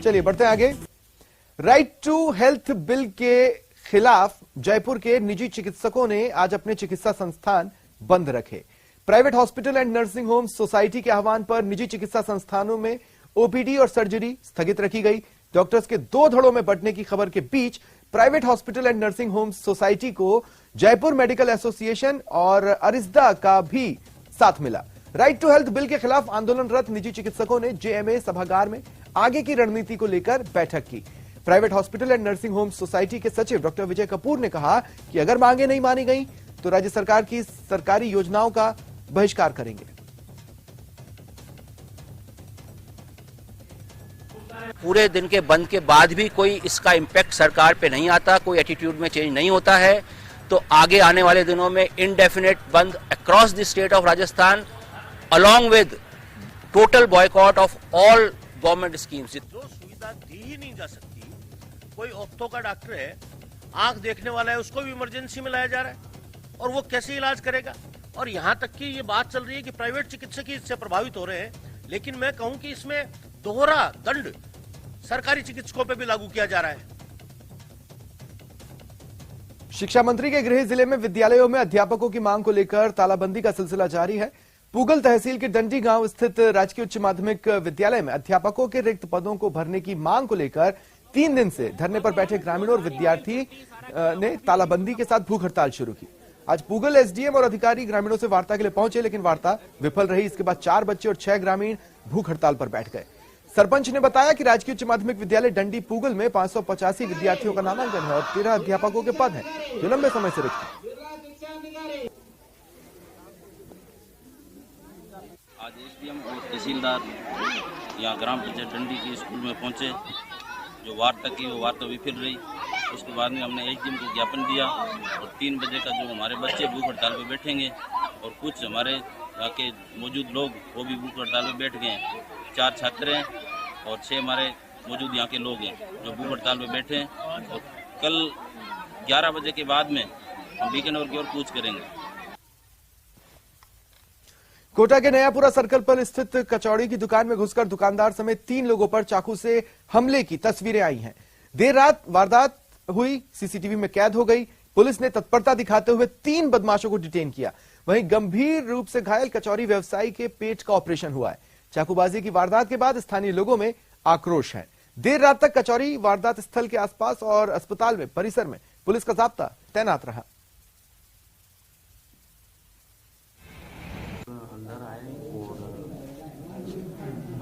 चलिए बढ़ते हैं आगे। राइट टू हेल्थ बिल के खिलाफ जयपुर के निजी चिकित्सकों ने आज अपने चिकित्सा संस्थान बंद रखे। Private hospital and nursing home society के आह्वान पर निजी चिकित्सा संस्थानों में ओपीडी और सर्जरी स्थगित रखी गई। डॉक्टर्स के दो धड़ों में बंटने की खबर के बीच private hospital and nursing home society को जयपुर मेडिकल एसोसिएशन और अरिस्दा का भी साथ मिला। राइट टू हेल्थ बिल के खिलाफ आंदोलनरत निजी चिकित्सकों ने जेएमए सभागार में आगे की रणनीति को लेकर बैठक की। Private hospital and nursing home society के सचिव डॉक्टर विजय कपूर ने कहा कि अगर मांगे नहीं मानी गई तो राज्य सरकार की सरकारी योजनाओं का बहिष्कार करेंगे। पूरे दिन के बंद के बाद भी कोई इसका इम्पैक्ट सरकार पे नहीं आता, कोई एटीट्यूड में चेंज नहीं होता है, तो आगे आने वाले दिनों में इनडेफिनेट बंद across the state of Rajasthan along with total boycott of all government schemes। जो सुविधा दी ही नहीं जा सकती, कोई ऑर्थो का डॉक्टर है, आंख देखने वाला है, उसको भी इमरजेंसी में लाया जा रहा है और वो कैसे इलाज करेगा। और यहाँ तक कि ये बात चल रही है कि प्राइवेट चिकित्सक ही इससे प्रभावित हो रहे हैं, लेकिन मैं कहूँ कि इसमें दोहरा दंड सरकारी चिकित्सकों पे भी लागू किया जा रहा है। शिक्षा मंत्री के गृह जिले में विद्यालयों में अध्यापकों की मांग को लेकर तालाबंदी का सिलसिला जारी है। पूगल तहसील के डंडी गांव स्थित राजकीय उच्च माध्यमिक विद्यालय में अध्यापकों के रिक्त पदों को भरने की मांग को लेकर 3 दिन से धरने पर बैठे ग्रामीणों और विद्यार्थी ने तालाबंदी के साथ भूख हड़ताल शुरू की। आज पूगल एसडीएम और अधिकारी ग्रामीणों से वार्ता के लिए पहुंचे, लेकिन वार्ता विफल रही। इसके बाद 4 बच्चे और 6 ग्रामीण भूख हड़ताल पर बैठ गए। सरपंच ने बताया कि राजकीय उच्च माध्यमिक विद्यालय डंडी पूगल में 585 विद्यार्थियों का नामांकन है और 13 अध्यापकों के पद हैं जो लंबे समय से रिक्त हैं। आज एसडीएम और तहसीलदार यहाँ ग्राम पंचायत डंडी के स्कूल में पहुंचे। जो वार्ता की वो वार्ता विफल रही। उसके बाद में हमने एसडीएम को ज्ञापन दिया और 3 बजे का जो हमारे बच्चे भूख हड़ताल पर बैठेंगे और कुछ हमारे यहाँ के मौजूद लोग वो भी भूख हड़ताल पर बैठ गए हैं। 4 छात्र हैं और 6 हमारे मौजूद यहाँ के लोग हैं जो भूख हड़ताल पर बैठे हैं और कल 11 बजे के बाद में हम बीकानेर की ओर कूच करेंगे। कोटा के नयापुरा सर्कल पर स्थित कचौड़ी की दुकान में घुसकर दुकानदार समेत 3 लोगों पर चाकू से हमले की तस्वीरें आई हैं। देर रात वारदात हुई, सीसीटीवी में कैद हो गई। पुलिस ने तत्परता दिखाते हुए 3 बदमाशों को डिटेन किया। वहीं गंभीर रूप से घायल कचौड़ी व्यवसायी के पेट का ऑपरेशन हुआ है। चाकूबाजी की वारदात के बाद स्थानीय लोगों में आक्रोश है। देर रात तक कचौड़ी वारदात स्थल के आसपास और अस्पताल में परिसर में पुलिस का जाब्ता तैनात रहा। अंदर आए और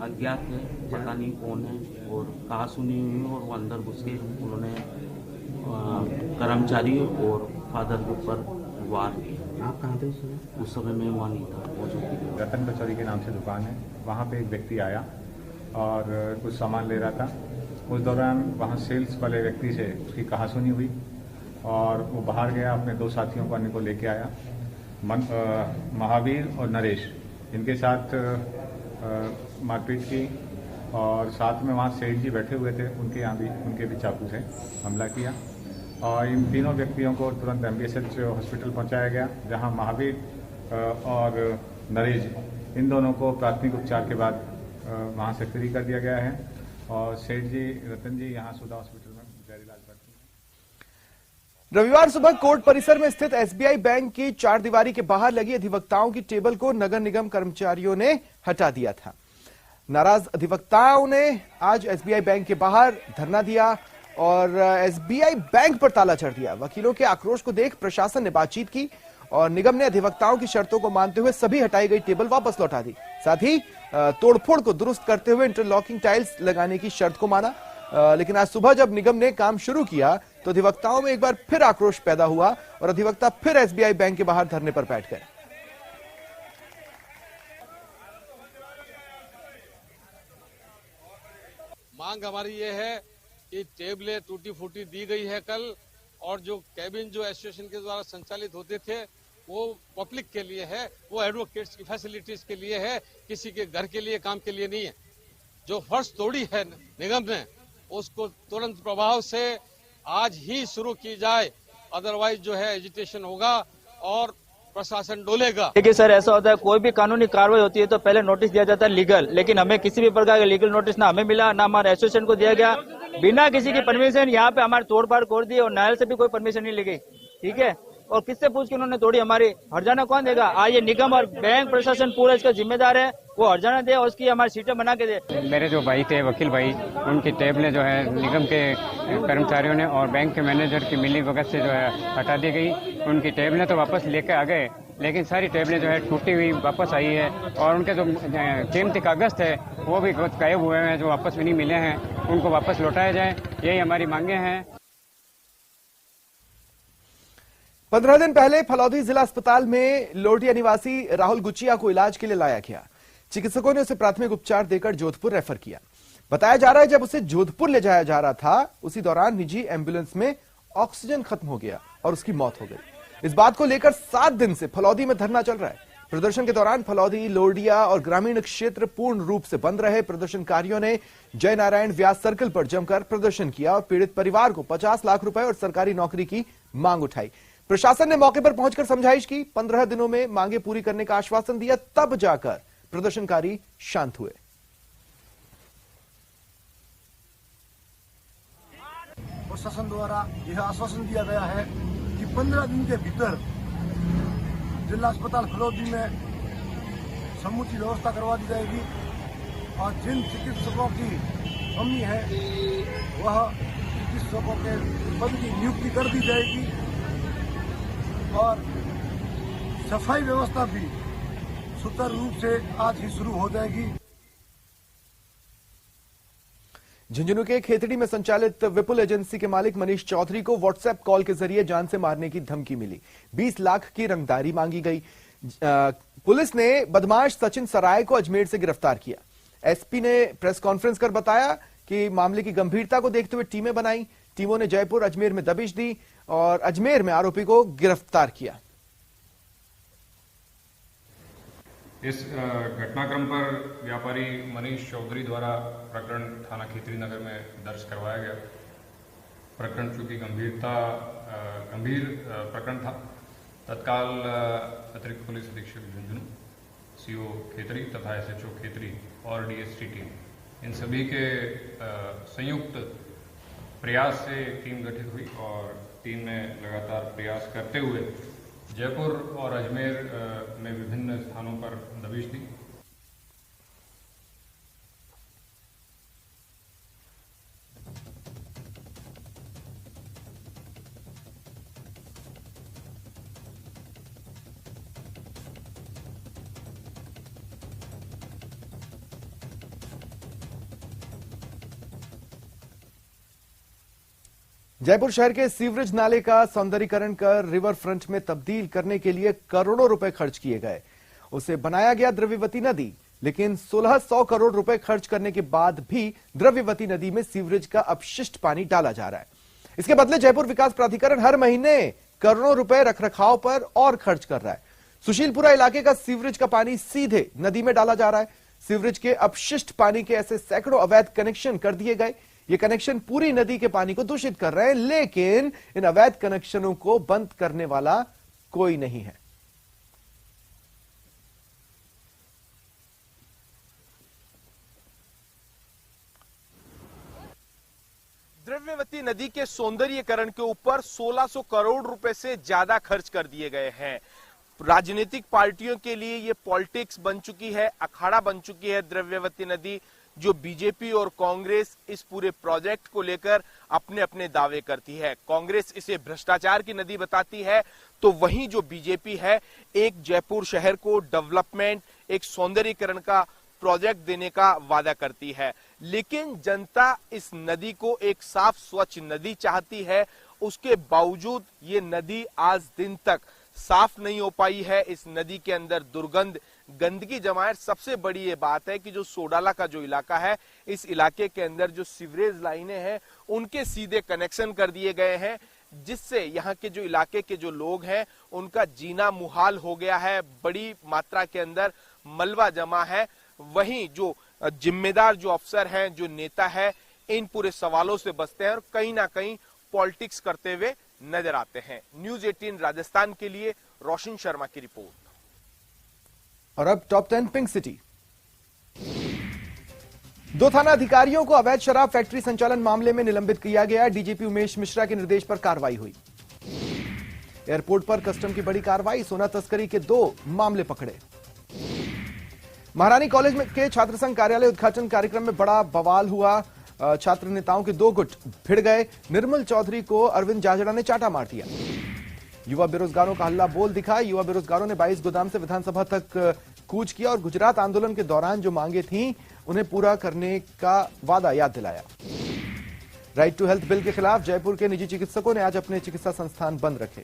अज्ञात है, पता नहीं कौन है और कहा सुनी हुई, और वो अंदर घुस के उन्होंने कर्मचारी और फादर के ऊपर वार किया। आप कहाँ थे उस समय? उस समय मैं वहाँ नहीं था। रतन कचौरी के नाम से दुकान है, वहाँ पे एक व्यक्ति आया और कुछ सामान ले रहा था। उस दौरान वहाँ सेल्स वाले व्यक्ति से उसकी कहासुनी हुई और वो बाहर गया, अपने 2 साथियों को अन्य को लेके आया। महावीर और नरेश, इनके साथ मारपीट की और साथ में वहाँ सेठ जी बैठे हुए थे, उनके भी चाकू से हमला किया और इन तीनों व्यक्तियों को तुरंत एमबीएसएच हॉस्पिटल पहुंचाया गया, जहां महावीर और नरेश, इन दोनों को प्राथमिक उपचार के बाद वहां से फ्री कर दिया गया है और सेठ जी रतन जी यहाँ सुधा हॉस्पिटल में जहरी इलाज भर्ती हैं। रविवार सुबह कोर्ट परिसर में स्थित एसबीआई बैंक की 4 दीवारी के बाहर लगी अधिवक्ताओं की टेबल को नगर निगम कर्मचारियों ने हटा दिया था। नाराज अधिवक्ताओं ने आज एसबीआई बैंक के बाहर धरना दिया और एसबीआई बैंक पर ताला चढ़ दिया। वकीलों के आक्रोश को देख प्रशासन ने बातचीत की और निगम ने अधिवक्ताओं की शर्तों को मानते हुए सभी हटाई गई टेबल वापस लौटा दी। साथ ही तोड़फोड़ को दुरुस्त करते हुए इंटरलॉकिंग टाइल्स लगाने की शर्त को माना। लेकिन आज सुबह जब निगम ने काम शुरू किया तो अधिवक्ताओं में एक बार फिर आक्रोश पैदा हुआ और अधिवक्ता फिर एसबीआई बैंक के बाहर धरने पर बैठ गए। मांग हमारी ये है कि टेबलें टूटी फूटी दी गई है कल, और जो कैबिन जो एसोसिएशन के द्वारा संचालित होते थे वो पब्लिक के लिए है, वो एडवोकेट्स की फैसिलिटीज के लिए है, किसी के घर के लिए काम के लिए नहीं है। जो फर्श तोड़ी है निगम ने उसको तुरंत प्रभाव से आज ही शुरू की जाए, अदरवाइज जो है एजिटेशन होगा और प्रशासन डोलेगा। देखिए सर, ऐसा होता है कोई भी कानूनी कार्रवाई होती है तो पहले नोटिस दिया जाता है लीगल, लेकिन हमें किसी भी प्रकार का लीगल नोटिस ना हमें मिला ना हमारे एसोसिएशन को दिया गया। बिना किसी की परमिशन यहाँ पे हमारे तोड़फाड़ कर दी और न्यायालय से भी कोई परमिशन नहीं ली गई। ठीक है, और किससे पूछ के उन्होंने तोड़ी हमारी? हर्जाना कौन देगा? आज ये निगम और बैंक प्रशासन पूरा इसका जिम्मेदार है, वो हर्जाना दे और उसकी हमारी सीटें बना के दे। मेरे जो भाई थे वकील भाई, उनकी टेबलें जो है निगम के कर्मचारियों ने और बैंक के मैनेजर की मिली भगत से जो है हटा दी गई। उनकी टेबलें तो वापस लेके आ गए, लेकिन सारी टेबलें जो है टूटी हुई वापस आई है और उनके जो कीमती कागज थे वो भी कुछ गायब हुए हैं, जो वापस भी नहीं मिले हैं, उनको वापस लौटाया जाए, यही हमारी मांगे हैं। 15 दिन पहले फलौदी जिला अस्पताल में लोटिया निवासी राहुल गुचिया को इलाज के लिए लाया गया। चिकित्सकों ने उसे प्राथमिक उपचार देकर जोधपुर रेफर किया। बताया जा रहा है जब उसे जोधपुर ले जाया जा रहा था उसी दौरान निजी एम्बुलेंस में ऑक्सीजन खत्म हो गया और उसकी मौत हो गई। इस बात को लेकर 7 दिन से फलौदी में धरना चल रहा है। प्रदर्शन के दौरान फलौदी, लोडिया और ग्रामीण क्षेत्र पूर्ण रूप से बंद रहे। प्रदर्शनकारियों ने जय नारायण व्यास सर्कल पर जमकर प्रदर्शन किया और पीड़ित परिवार को 50 लाख रुपए और सरकारी नौकरी की मांग उठाई। प्रशासन ने मौके पर पहुंचकर समझाइश की, 15 दिनों में मांगे पूरी करने का आश्वासन दिया, तब जाकर प्रदर्शनकारी शांत हुए। प्रशासन द्वारा यह आश्वासन दिया गया है कि 15 दिन के भीतर जिला अस्पताल फलौदी में समुचित व्यवस्था करवा दी जाएगी और जिन चिकित्सकों की कमी है वह चिकित्सकों के पद की नियुक्ति कर दी जाएगी और सफाई व्यवस्था भी सुचारू रूप से आज ही शुरू हो जाएगी। झुंझुनू के खेतड़ी में संचालित विपुल एजेंसी के मालिक मनीष चौधरी को व्हाट्सएप कॉल के जरिए जान से मारने की धमकी मिली। 20 लाख की रंगदारी मांगी गई। पुलिस ने बदमाश सचिन सराय को अजमेर से गिरफ्तार किया। एसपी ने प्रेस कॉन्फ्रेंस कर बताया कि मामले की गंभीरता को देखते हुए टीमें बनाई। टीमों ने जयपुर, अजमेर में दबिश दी और अजमेर में आरोपी को गिरफ्तार किया। इस घटनाक्रम पर व्यापारी मनीष चौधरी द्वारा प्रकरण थाना खेतड़ी नगर में दर्ज करवाया गया। प्रकरण चूंकि गंभीर प्रकरण था, तत्काल अतिरिक्त पुलिस अधीक्षक झुंझुनू, सीओ खेतड़ी तथा एसएचओ खेतड़ी और डीएसटी टीम, इन सभी के संयुक्त प्रयास से टीम गठित हुई और टीम ने लगातार प्रयास करते हुए जयपुर और अजमेर में विभिन्न स्थानों पर दबिश दी। जयपुर शहर के सीवरेज नाले का सौंदर्यीकरण कर रिवर फ्रंट में तब्दील करने के लिए करोड़ों रुपए खर्च किए गए। उसे बनाया गया द्रव्यवती नदी, लेकिन 1600 करोड़ रुपए खर्च करने के बाद भी द्रव्यवती नदी में सीवरेज का अपशिष्ट पानी डाला जा रहा है। इसके बदले जयपुर विकास प्राधिकरण हर महीने करोड़ों रुपए रखरखाव पर और खर्च कर रहा है। सुशीलपुरा इलाके का सीवरेज का पानी सीधे नदी में डाला जा रहा है। सीवरेज के अपशिष्ट पानी के ऐसे सैकड़ों अवैध कनेक्शन कर दिए गए। ये कनेक्शन पूरी नदी के पानी को दूषित कर रहे हैं, लेकिन इन अवैध कनेक्शनों को बंद करने वाला कोई नहीं है। द्रव्यवती नदी के सौंदर्यीकरण के ऊपर 1600 करोड़ रुपए से ज्यादा खर्च कर दिए गए हैं। राजनीतिक पार्टियों के लिए ये पॉलिटिक्स बन चुकी है, अखाड़ा बन चुकी है द्रव्यवती नदी। जो बीजेपी और कांग्रेस इस पूरे प्रोजेक्ट को लेकर अपने अपने दावे करती है। कांग्रेस इसे भ्रष्टाचार की नदी बताती है, तो वहीं जो बीजेपी है एक जयपुर शहर को डेवलपमेंट, एक सौंदर्यीकरण का प्रोजेक्ट देने का वादा करती है। लेकिन जनता इस नदी को एक साफ स्वच्छ नदी चाहती है। उसके बावजूद ये नदी आज दिन तक साफ नहीं हो पाई है। इस नदी के अंदर दुर्गंध, गंदगी जमा है। सबसे बड़ी ये बात है कि जो सोडाला का जो इलाका है, इस इलाके के अंदर जो सीवरेज लाइनें हैं उनके सीधे कनेक्शन कर दिए गए हैं, जिससे यहाँ के जो इलाके के जो लोग हैं उनका जीना मुहाल हो गया है। बड़ी मात्रा के अंदर मलबा जमा है। वहीं जो जिम्मेदार जो अफसर हैं, जो नेता है, इन पूरे सवालों से बचते हैं और कहीं ना कहीं पॉलिटिक्स करते हुए नजर आते हैं। न्यूज़ 18 राजस्थान के लिए रोशन शर्मा की रिपोर्ट। और अब टॉप 10 पिंक सिटी। 2 थाना अधिकारियों को अवैध शराब फैक्ट्री संचालन मामले में निलंबित किया गया। डीजीपी उमेश मिश्रा के निर्देश पर कार्रवाई हुई। एयरपोर्ट पर कस्टम की बड़ी कार्रवाई, सोना तस्करी के 2 मामले पकड़े। महारानी कॉलेज में के छात्र संघ कार्यालय उद्घाटन कार्यक्रम में बड़ा बवाल हुआ। छात्र नेताओं के 2 गुट भिड़ गए। निर्मल चौधरी को अरविंद जाजड़ा ने चाटा मार दिया। युवा बेरोजगारों का हल्ला बोल दिखा। युवा बेरोजगारों ने 22 गोदाम से विधानसभा तक कूच किया और गुजरात आंदोलन के दौरान जो मांगे थीं उन्हें पूरा करने का वादा याद दिलाया। राइट टू हेल्थ बिल के खिलाफ जयपुर के निजी चिकित्सकों ने आज अपने चिकित्सा संस्थान बंद रखे।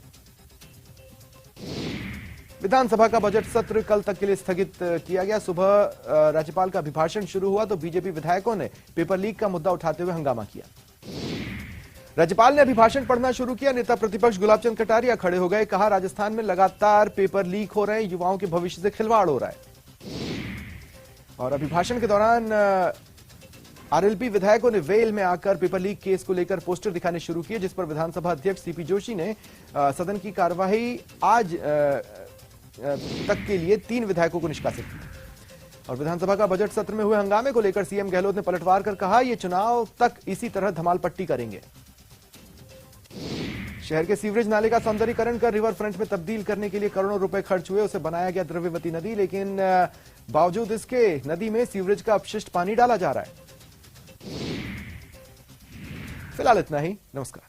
विधानसभा का बजट सत्र कल तक के लिए स्थगित किया गया। सुबह राज्यपाल का अभिभाषण शुरू हुआ तो बीजेपी विधायकों ने पेपर लीक का मुद्दा उठाते हुए हंगामा किया। राज्यपाल ने अभिभाषण पढ़ना शुरू किया। नेता प्रतिपक्ष गुलाबचंद कटारिया खड़े हो गए। कहा, राजस्थान में लगातार पेपर लीक हो रहे हैं, युवाओं के भविष्य से खिलवाड़ हो रहा है। और अभिभाषण के दौरान आरएलपी विधायकों ने वेल में आकर पेपर लीक केस को लेकर पोस्टर दिखाने शुरू किए, जिस पर विधानसभा अध्यक्ष सीपी जोशी ने सदन की कार्यवाही आज तक के लिए 3 विधायकों को निष्कासित किया। और विधानसभा का बजट सत्र में हुए हंगामे को लेकर सीएम गहलोत ने पलटवार कर कहा, यह चुनाव तक इसी तरह धमाल पट्टी करेंगे। शहर के सीवरेज नाले का सौंदर्यीकरण कर रिवर फ्रंट में तब्दील करने के लिए करोड़ों रुपए खर्च हुए। उसे बनाया गया द्रव्यवती नदी, लेकिन बावजूद इसके नदी में सीवरेज का अपशिष्ट पानी डाला जा रहा है। फिलहाल इतना ही। नमस्कार।